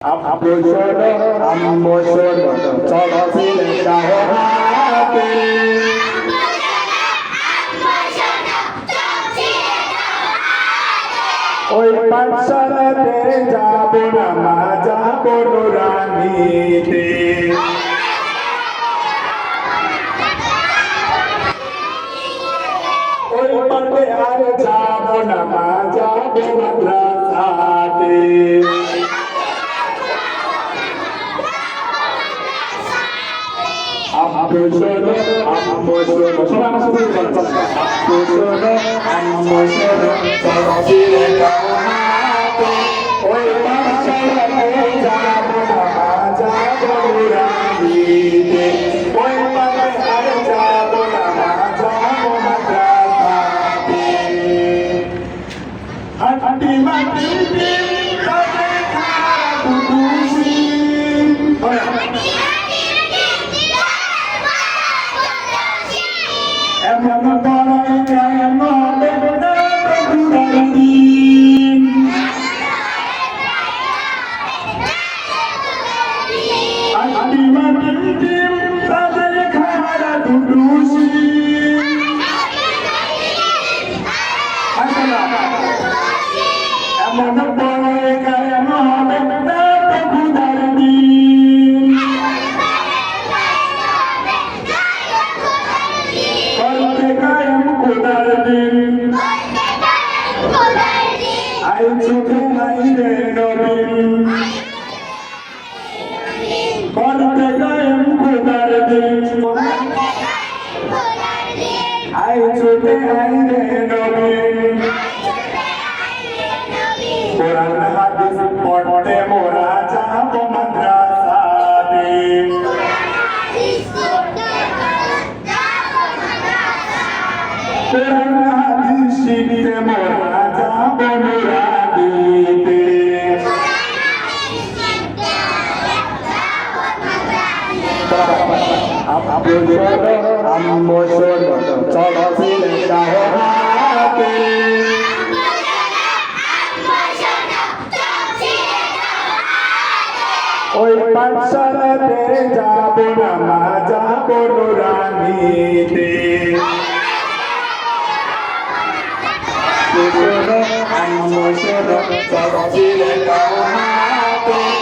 আব্বু শোনো আম্মু শোনো চলো সিলেটা হাতে ওই পাঠশালাতে যাব না মা যাব নুরানিতে ওই পাঠে আর যাব না মা যাব মাদ্রাসাতে আব্বু শোনো আম্মু শোনো সবাই আমার সাথে বলুন আব্বু শোনো আম্মু শোনো চলো সিলেটা হাতে ওই পাঠশালাতে যাব না মা যাব নুরানিতে ওই পাঠে আর যাব না মা যাব মাদ্রাসাতে হাঁটি মাটি এমন বড় কেন বেদনা দিন আটি মাটির ডিম তাদের খারা দুদুসি এমন বড় কেন বেদনা দিন আই চোখে নাই রে নবীন করতে গায়েম খোদার দিন আই চোখে নাই রে নবীন কোরআন হাদিস পড়তে মোরা যাব মাদ্রাসাতে কোরআন হাদিস শিখতে মোরা যাব নুরানিতে আব্বু শোনো আম্মু শোনো চলো সিলেটা হাতে ওই পাঠশালাতে যাব না মা যাব নুরানিতে শোনো আম্মু শোনো চলো সিলেটা হাতে